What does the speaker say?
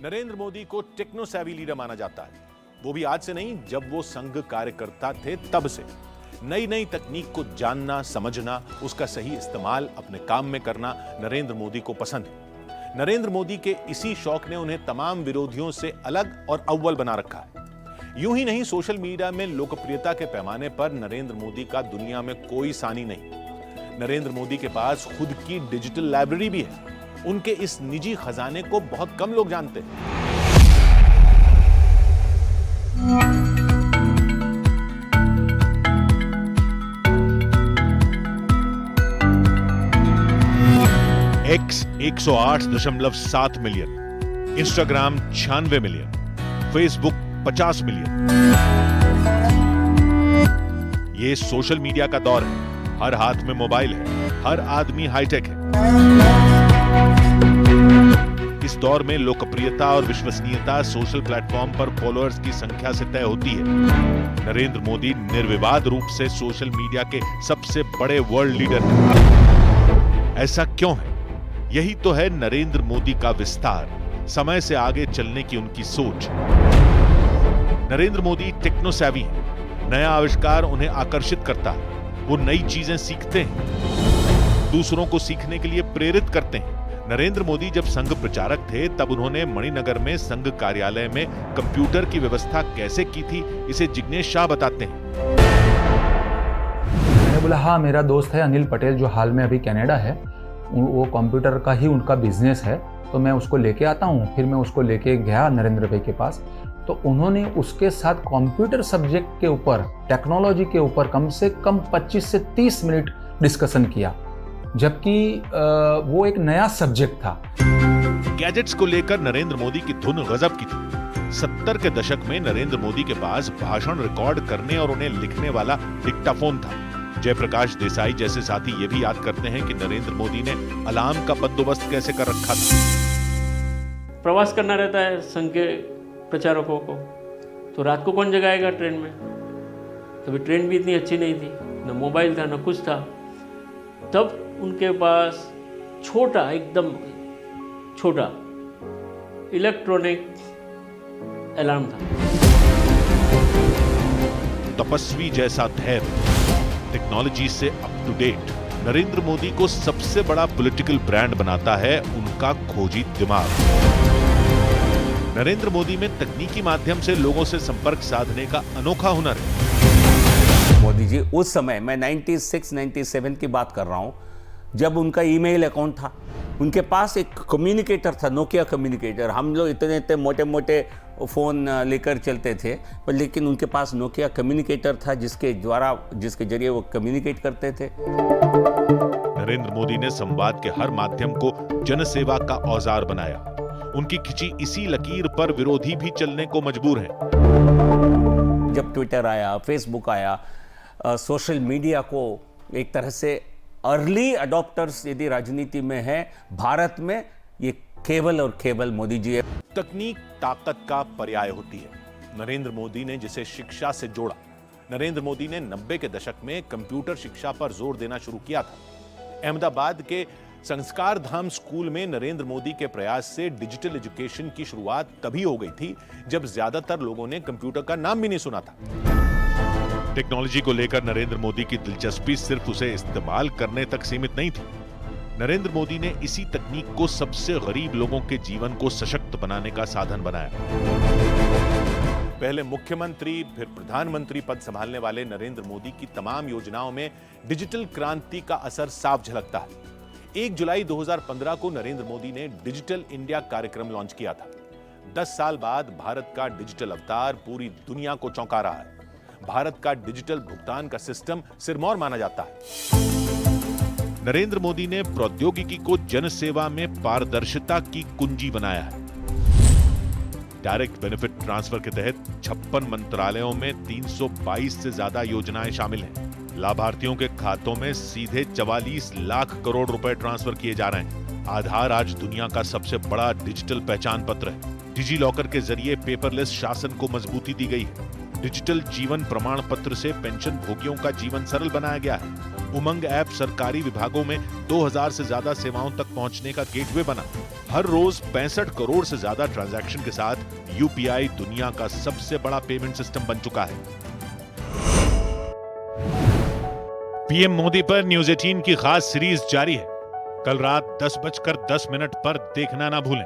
नरेंद्र मोदी को techno savvy leader माना जाता है। वो भी आज से नहीं, जब वो संघ कार्यकर्ता थे तब से। नई नई तकनीक को जानना, समझना, उसका सही इस्तेमाल अपने काम में करना नरेंद्र मोदी को पसंद है। नरेंद्र मोदी के इसी शौक ने उन्हें तमाम विरोधियों से अलग और अव्वल बना रखा है। यूं ही नहीं, सोशल मीडिया में लोकप्रियता के पैमाने पर नरेंद्र मोदी का दुनिया में कोई सानी नहीं। नरेंद्र मोदी के पास खुद की डिजिटल लाइब्रेरी भी है। उनके इस निजी खजाने को बहुत कम लोग जानते हैं। X 108.7 million, Instagram 96 million, Facebook 50 million. ये सोशल मीडिया का दौर है। हर हाथ में मोबाइल है, हर आदमी हाईटेक है। इस दौर में लोकप्रियता और विश्वसनीयता सोशल प्लेटफॉर्म पर फॉलोअर्स की संख्या से तय होती है। नरेंद्र मोदी निर्विवाद रूप से सोशल मीडिया के सबसे बड़े वर्ल्ड लीडर हैं। ऐसा क्यों है? यही तो है नरेंद्र मोदी का विस्तार, समय से आगे चलने की उनकी सोच। नरेंद्र मोदी टेक्नो सैवी हैं। नया आविष्कार उन्हें आकर्षित करता है। वो नई चीजें सीखते हैं, दूसरों को सीखने के लिए प्रेरित करते हैं। नरेंद्र मोदी जब संघ प्रचारक थे तब उन्होंने मणिनगर में संघ कार्यालय में कंप्यूटर की व्यवस्था कैसे की थी, इसे जिग्नेश शाह बताते हैं। मैंने बोला हाँ, मेरा दोस्त है अनिल पटेल जो हाल में अभी कनाडा है, वो कंप्यूटर का ही उनका बिजनेस है, तो मैं उसको लेके आता हूँ। फिर मैं उसको लेके गया नरेंद्र भाई के पास, तो उन्होंने उसके साथ कंप्यूटर सब्जेक्ट के ऊपर, टेक्नोलॉजी के ऊपर कम से कम 25 से 30 मिनट डिस्कशन किया, जबकि वो एक नया सब्जेक्ट था। गैजेट्स को लेकर नरेंद्र मोदी की धुन गजब की थी। 70 के दशक में नरेंद्र मोदी के पास भाषण रिकॉर्ड करने और उन्हें लिखने वाला डिक्टाफोन था। जयप्रकाश देसाई जैसे साथी ये भी याद करते हैं कि नरेंद्र मोदी ने अलार्म का बंदोबस्त कैसे कर रखा था। प्रवास करना रहता है संघ के प्रचारकों को, तो रात को कौन जगाएगा ट्रेन में? तभी ट्रेन भी इतनी अच्छी नहीं थी, न मोबाइल था न कुछ था। तब उनके पास छोटा, एकदम छोटा इलेक्ट्रॉनिक अलार्म था। तपस्वी जैसा धैर्य, टेक्नोलॉजी से up to date, Narendra Modi को सबसे बड़ा पॉलिटिकल ब्रांड बनाता है उनका खोजी दिमाग। नरेंद्र मोदी में तकनीकी माध्यम से लोगों से संपर्क साधने का अनोखा हुनर है। मोदी जी उस समय, मैं 96-97 की बात कर रहा हूं, जब उनका ईमेल अकाउंट था, उनके पास एक कम्युनिकेटर था, नोकिया कम्युनिकेटर। हम लोग इतने मोटे मोटे फ़ोन लेकर चलते थे, पर लेकिन उनके पास नोकिया कम्युनिकेटर था जिसके जरिए वो कम्युनिकेट करते थे। नरेंद्र मोदी ने संवाद के हर माध्यम को जनसेवा का औजार बनाया। उनकी खिंची इसी लकीर पर विरोधी भी चलने को मजबूर हैं। जब ट्विटर आया, फेसबुक आया, सोशल मीडिया को एक तरह से अर्ली अडॉप्टर्स यदि राजनीति में है भारत में, ये केवल और केवल मोदी जी है। तकनीक ताकत का पर्याय होती है। नरेंद्र मोदी ने जिसे शिक्षा से जोड़ा। नरेंद्र मोदी ने 90 के दशक में कंप्यूटर शिक्षा पर जोर देना शुरू किया था। अहमदाबाद के संस्कार धाम स्कूल में नरेंद्र मोदी के प्रयास से डिजिटल एजुकेशन की शुरुआत तभी हो गई थी जब ज्यादातर लोगों ने कंप्यूटर का नाम भी नहीं सुना था। टेक्नोलॉजी को लेकर नरेंद्र मोदी की दिलचस्पी सिर्फ उसे इस्तेमाल करने तक सीमित नहीं थी। नरेंद्र मोदी ने इसी तकनीक को सबसे गरीब लोगों के जीवन को सशक्त बनाने का साधन बनाया। पहले मुख्यमंत्री, फिर प्रधानमंत्री पद संभालने वाले नरेंद्र मोदी की तमाम योजनाओं में डिजिटल क्रांति का असर साफ झलकता है। 1 जुलाई 2015 को नरेंद्र मोदी ने डिजिटल इंडिया कार्यक्रम लॉन्च किया था। 10 साल बाद भारत का डिजिटल अवतार पूरी दुनिया को चौंका रहा है। भारत का डिजिटल भुगतान का सिस्टम सिरमौर माना जाता है। नरेंद्र मोदी ने प्रौद्योगिकी को जनसेवा में पारदर्शिता की कुंजी बनाया है। डायरेक्ट बेनिफिट ट्रांसफर के तहत 56 मंत्रालयों में 322 से ज्यादा योजनाएं शामिल हैं। लाभार्थियों के खातों में सीधे 44 लाख करोड़ रुपए ट्रांसफर किए जा रहे हैं। आधार आज दुनिया का सबसे बड़ा डिजिटल पहचान पत्र है। डिजी लॉकर के जरिए पेपरलेस शासन को मजबूती दी गई है। डिजिटल जीवन प्रमाण पत्र से पेंशन भोगियों का जीवन सरल बनाया गया है। उमंग ऐप सरकारी विभागों में 2000 से ज्यादा सेवाओं तक पहुंचने का गेटवे बना। हर रोज 65 करोड़ से ज्यादा ट्रांजैक्शन के साथ यूपीआई दुनिया का सबसे बड़ा पेमेंट सिस्टम बन चुका है। पीएम मोदी पर न्यूज 18 की खास सीरीज जारी है। कल रात 10:10 पर देखना ना भूलें।